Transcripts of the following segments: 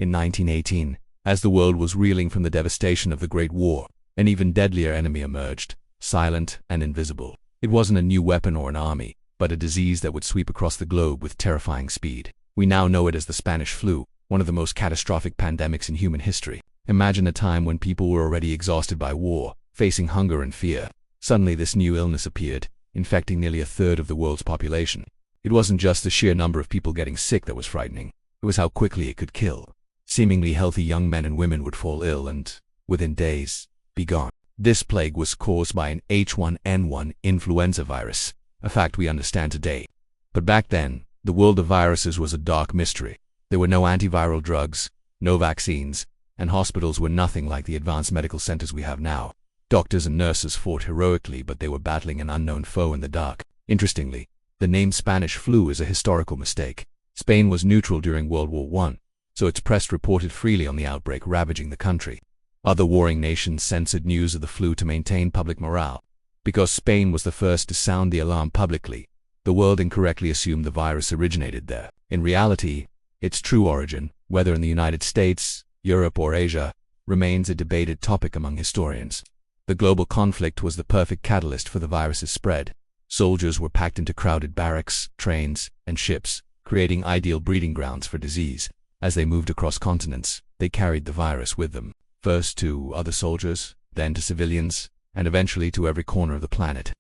In 1918, as the world was reeling from the devastation of the Great War, an even deadlier enemy emerged, silent and invisible. It wasn't a new weapon or an army, but a disease that would sweep across the globe with terrifying speed. We now know it as the Spanish flu, one of the most catastrophic pandemics in human history. Imagine a time when people were already exhausted by war, facing hunger and fear. Suddenly this new illness appeared, infecting nearly a third of the world's population. It wasn't just the sheer number of people getting sick that was frightening. It was how quickly it could kill. Seemingly healthy young men and women would fall ill and, within days, be gone. This plague was caused by an H1N1 influenza virus, a fact we understand today. But back then, the world of viruses was a dark mystery. There were no antiviral drugs, no vaccines, and hospitals were nothing like the advanced medical centers we have now. Doctors and nurses fought heroically, but they were battling an unknown foe in the dark. Interestingly, the name Spanish flu is a historical mistake. Spain was neutral during World War I, so its press reported freely on the outbreak ravaging the country. Other warring nations censored news of the flu to maintain public morale. Because Spain was the first to sound the alarm publicly, the world incorrectly assumed the virus originated there. In reality, its true origin, whether in the United States, Europe, or Asia, remains a debated topic among historians. The global conflict was the perfect catalyst for the virus's spread. Soldiers were packed into crowded barracks, trains, and ships, creating ideal breeding grounds for disease. As they moved across continents, they carried the virus with them, first to other soldiers, then to civilians, and eventually to every corner of the planet.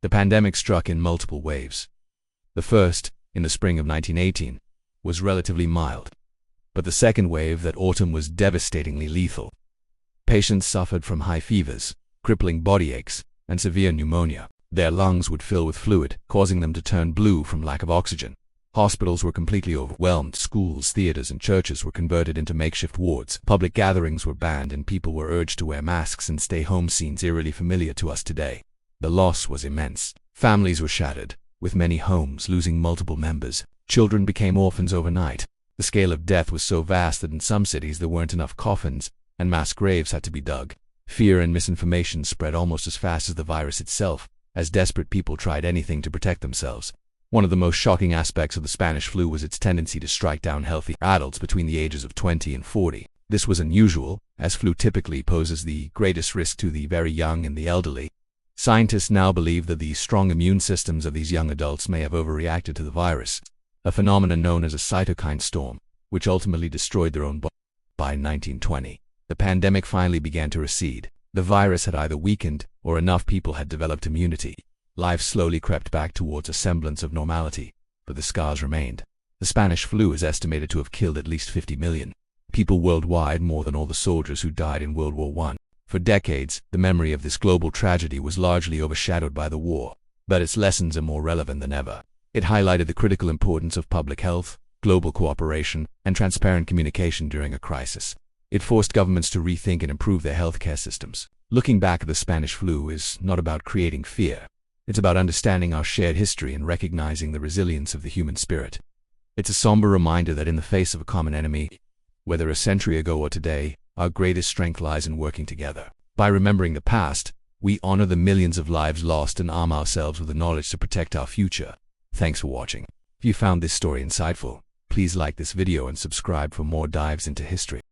The pandemic struck in multiple waves. The first, in the spring of 1918, was relatively mild, but the second wave that autumn was devastatingly lethal. Patients suffered from high fevers, crippling body aches, and severe pneumonia. Their lungs would fill with fluid, causing them to turn blue from lack of oxygen. Hospitals were completely overwhelmed. Schools, theaters, and churches were converted into makeshift wards. Public gatherings were banned, and people were urged to wear masks and stay home, scenes eerily familiar to us today. The loss was immense. Families were shattered, with many homes losing multiple members. Children became orphans overnight. The scale of death was so vast that in some cities there weren't enough coffins, and mass graves had to be dug. Fear and misinformation spread almost as fast as the virus itself, as desperate people tried anything to protect themselves. One of the most shocking aspects of the Spanish flu was its tendency to strike down healthy adults between the ages of 20 and 40. This was unusual, as flu typically poses the greatest risk to the very young and the elderly. Scientists now believe that the strong immune systems of these young adults may have overreacted to the virus, a phenomenon known as a cytokine storm, which ultimately destroyed their own body. By 1920, the pandemic finally began to recede. The virus had either weakened, or enough people had developed immunity. Life slowly crept back towards a semblance of normality, but the scars remained. The Spanish flu is estimated to have killed at least 50 million people worldwide, more than all the soldiers who died in World War I. For decades, the memory of this global tragedy was largely overshadowed by the war, but its lessons are more relevant than ever. It highlighted the critical importance of public health, global cooperation, and transparent communication during a crisis. It forced governments to rethink and improve their healthcare systems. Looking back at the Spanish flu is not about creating fear. It's about understanding our shared history and recognizing the resilience of the human spirit. It's a somber reminder that in the face of a common enemy, whether a century ago or today, our greatest strength lies in working together. By remembering the past, we honor the millions of lives lost and arm ourselves with the knowledge to protect our future. Thanks for watching. If you found this story insightful, please like this video and subscribe for more dives into history.